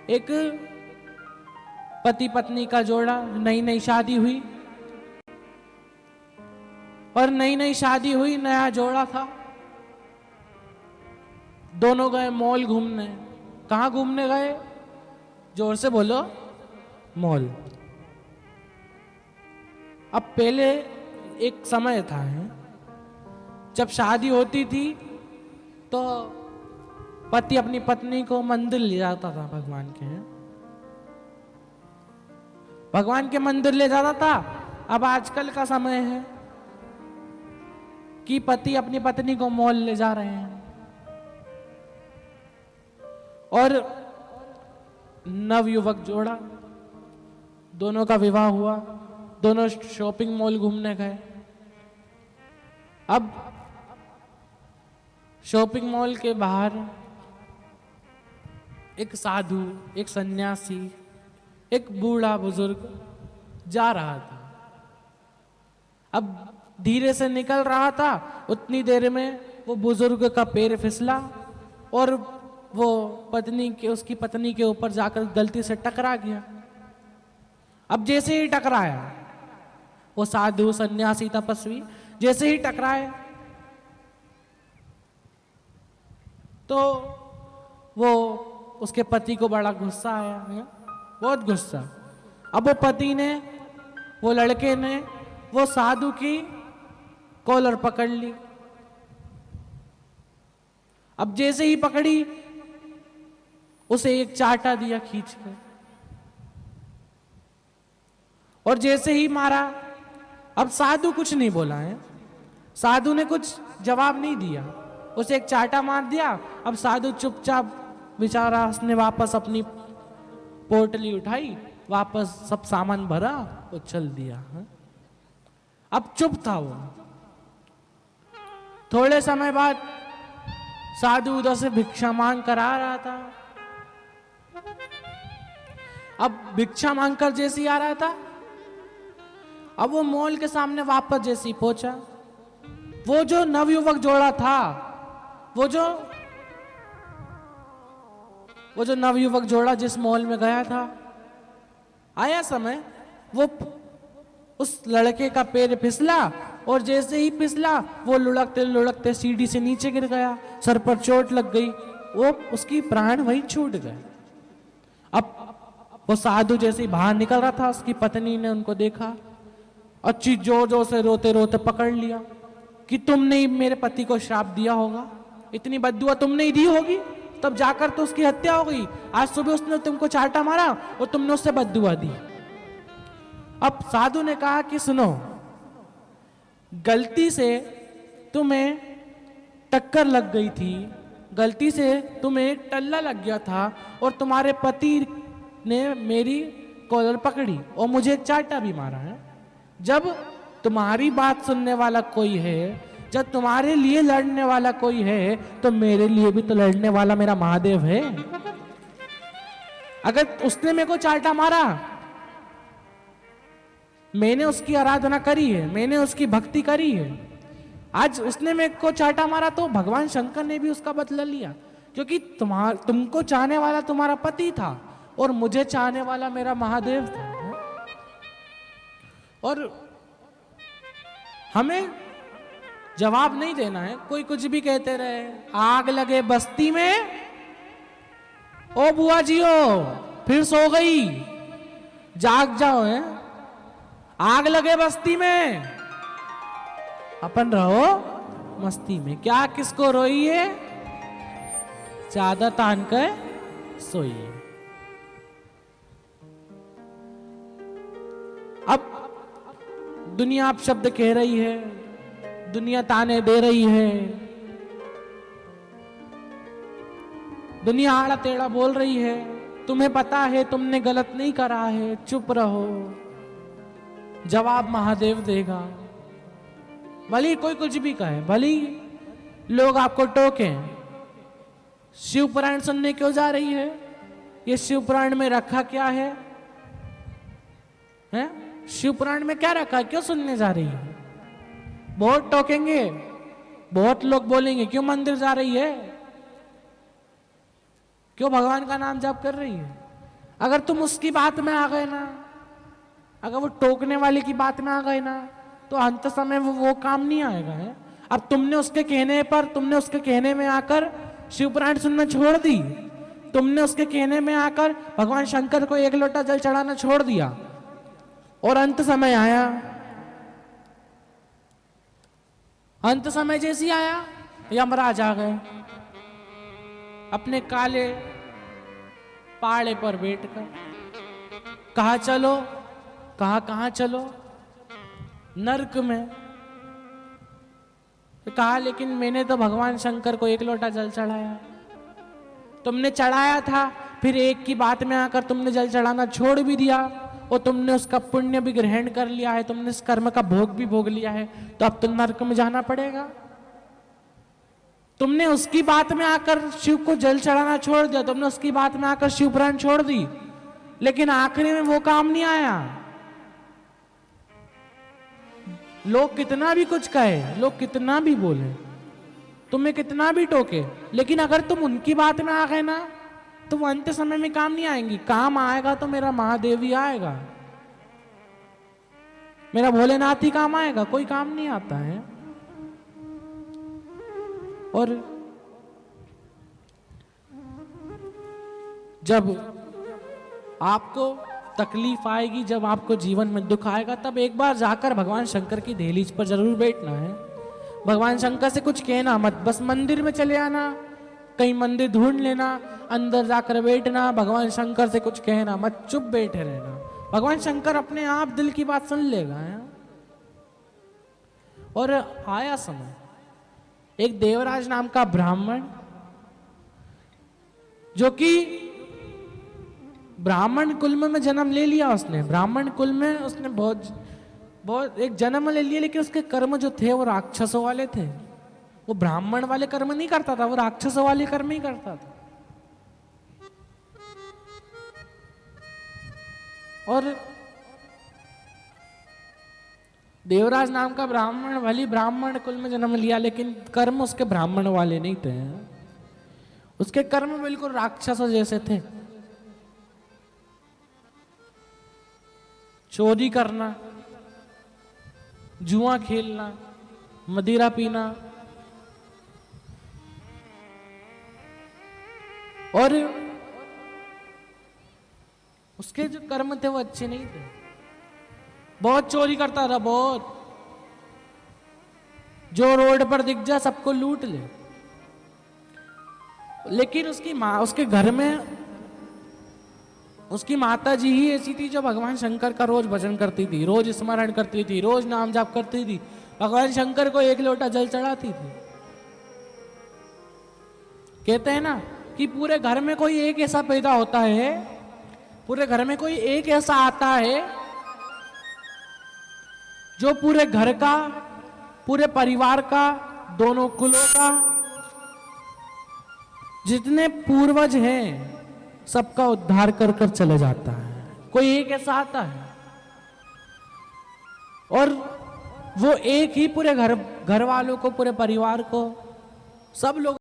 एक पति पत्नी का जोड़ा, नई नई शादी हुई और नई नई शादी हुई, नया जोड़ा था। दोनों गए मॉल घूमने। कहाँ घूमने गए? जोर से बोलो, मॉल। अब पहले एक समय था जब शादी होती थी तो पति अपनी पत्नी को मंदिर ले जाता था, भगवान के मंदिर ले जाता था। अब आजकल का समय है कि पति अपनी पत्नी को मॉल ले जा रहे हैं। और नवयुवक जोड़ा, दोनों का विवाह हुआ, दोनों शॉपिंग मॉल घूमने गए। अब शॉपिंग मॉल के बाहर एक साधु, एक सन्यासी, एक बूढ़ा बुजुर्ग जा रहा था। अब धीरे से निकल रहा था, उतनी देर में वो बुजुर्ग का पैर फिसला और वो उसकी पत्नी के ऊपर जाकर गलती से टकरा गया। अब जैसे ही टकराया, वो साधु सन्यासी तपस्वी जैसे ही टकराए तो वो उसके पति को बड़ा गुस्सा आया, बहुत गुस्सा। अब वो पति ने, वो लड़के ने वो साधु की कॉलर पकड़ ली। अब जैसे ही पकड़ी, उसे एक चाटा दिया खींच कर, और जैसे ही मारा। अब साधु कुछ नहीं बोला है, साधु ने कुछ जवाब नहीं दिया, उसे एक चाटा मार दिया। अब साधु चुपचाप बेचारा, उसने वापस अपनी पोटली उठाई, वापस सब सामान भरा और चल दिया। अब चुप था वो। थोड़े समय बाद साधु उधर से भिक्षा मांग कर आ रहा था। अब भिक्षा मांग कर जैसे ही आ रहा था, अब वो मॉल के सामने वापस जैसे ही पहुंचा, वो जो नवयुवक जोड़ा था, वो जो नवयुवक जोड़ा जिस मॉल में गया था, आया समय वो उस लड़के का पैर फिसला और जैसे ही फिसला वो लुढ़कते लुढ़कते सीढ़ी से नीचे गिर गया, सर पर चोट लग गई, वो उसकी प्राण वहीं छूट गए। अब वो साधु जैसे ही बाहर निकल रहा था, उसकी पत्नी ने उनको देखा, अच्छी जोर जोर से रोते रोते पकड़ लिया कि तुमने ही मेरे पति को श्राप दिया होगा, इतनी बद्दुआ तुमने ही दी होगी, तब जाकर तो उसकी हत्या हो गई। आज सुबह उसने तुमको चाटा मारा और तुमने उससे बद्दुआ दी। अब साधु ने कहा कि सुनो, गलती से तुम्हें टक्कर लग गई थी, गलती से तुम्हें टल्ला लग गया था और तुम्हारे पति ने मेरी कॉलर पकड़ी और मुझे एक चाटा भी मारा है। जब तुम्हारी बात सुनने वाला कोई है, जब तुम्हारे लिए लड़ने वाला कोई है, तो मेरे लिए भी तो लड़ने वाला मेरा महादेव है। अगर उसने मेरे को चाटा मारा, मैंने उसकी आराधना करी है, मैंने उसकी भक्ति करी है, आज उसने मेरे को चाटा मारा तो भगवान शंकर ने भी उसका बदला लिया, क्योंकि तुमको चाहने वाला तुम्हारा पति था और मुझे चाहने वाला मेरा महादेव था। और हमें जवाब नहीं देना है, कोई कुछ भी कहते रहे। आग लगे बस्ती में, ओ बुआ जियो फिर सो गई, जाग जाओ है। आग लगे बस्ती में, अपन रहो मस्ती में। क्या किसको रोइए, चादर तान कर सोइए। अब दुनिया आप शब्द कह रही है, दुनिया ताने दे रही है, दुनिया आड़ा टेढ़ा बोल रही है, तुम्हें पता है तुमने गलत नहीं करा है, चुप रहो, जवाब महादेव देगा। भले कोई कुछ भी कहे, भले लोग आपको टोकें, शिव पुराण सुनने क्यों जा रही है? ये शिव पुराण में रखा क्या है? शिव पुराण में क्या रखा, क्यों सुनने जा रही है? बहुत टोकेंगे, बहुत लोग बोलेंगे क्यों मंदिर जा रही है, क्यों भगवान का नाम जाप कर रही है। अगर तुम उसकी बात में आ गए ना, अगर वो टोकने वाले की बात में आ गए ना, तो अंत समय वो काम नहीं आएगा है। अब तुमने उसके कहने पर, तुमने उसके कहने में आकर शिवपुराण सुनना छोड़ दी, तुमने उसके कहने में आकर भगवान शंकर को एक लोटा जल चढ़ाना छोड़ दिया, और अंत समय आया। अंत समय जैसे ही आया, यमराज आ गए अपने काले पाड़े पर बैठकर। कहा चलो, कहाँ चलो? नरक में। कहा लेकिन मैंने तो भगवान शंकर को एक लोटा जल चढ़ाया। तुमने चढ़ाया था, फिर एक की बात में आकर तुमने जल चढ़ाना छोड़ भी दिया, और तुमने उसका पुण्य भी ग्रहण कर लिया है, तुमने इस कर्म का भोग भी भोग लिया है, तो अब तो नरक में जाना पड़ेगा। तुमने उसकी बात में आकर शिव को जल चढ़ाना छोड़ दिया, तुमने उसकी बात में आकर शिव पुराण छोड़ दी, लेकिन आखिरी में वो काम नहीं आया। लोग कितना भी कुछ कहे, लोग कितना भी बोले, तुम्हें कितना भी टोके, लेकिन अगर तुम उनकी बात में आ गए ना, तो वो अंत समय में काम नहीं आएंगी। काम आएगा तो मेरा महादेव ही आएगा, मेरा भोलेनाथ ही काम आएगा, कोई काम नहीं आता है। और जब आपको तकलीफ आएगी, जब आपको जीवन में दुख आएगा, तब एक बार जाकर भगवान शंकर की दहलीज पर जरूर बैठना है। भगवान शंकर से कुछ कहना मत, बस मंदिर में चले आना, कहीं मंदिर ढूंढ लेना, अंदर जाकर बैठना, भगवान शंकर से कुछ कहना मत, चुप बैठे रहना। भगवान शंकर अपने आप दिल की बात सुन लेगा है? और आया समय, एक देवराज नाम का ब्राह्मण, जो कि ब्राह्मण कुल में जन्म ले लिया उसने, ब्राह्मण कुल में उसने बहुत एक जन्म ले लिया, लेकिन उसके कर्म जो थे वो राक्षसों वाले थे। वो ब्राह्मण वाले कर्म नहीं करता था, वो राक्षसों वाले कर्म ही करता था। और देवराज नाम का ब्राह्मण भली ब्राह्मण कुल में जन्म लिया, लेकिन कर्म उसके ब्राह्मण वाले नहीं थे। उसके कर्म बिल्कुल राक्षसों जैसे थे। चोरी करना, जुआ खेलना, मदिरा पीना, और उसके जो कर्म थे वो अच्छे नहीं थे। बहुत चोरी करता था, बहुत, जो रोड पर दिख जा सबको लूट ले। लेकिन उसकी माँ, उसके घर में उसकी माता जी ही ऐसी थी जो भगवान शंकर का रोज भजन करती थी, रोज स्मरण करती थी, रोज नाम जाप करती थी, भगवान शंकर को एक लोटा जल चढ़ाती थी। कहते हैं ना कि पूरे घर में कोई एक ऐसा पैदा होता है, पूरे घर में कोई एक ऐसा आता है जो पूरे घर का, पूरे परिवार का, दोनों कुलों का, जितने पूर्वज हैं सबका उद्धार कर कर चले जाता है। कोई एक ऐसा आता है, और वो एक ही पूरे घर वालों को, पूरे परिवार को, सब लोग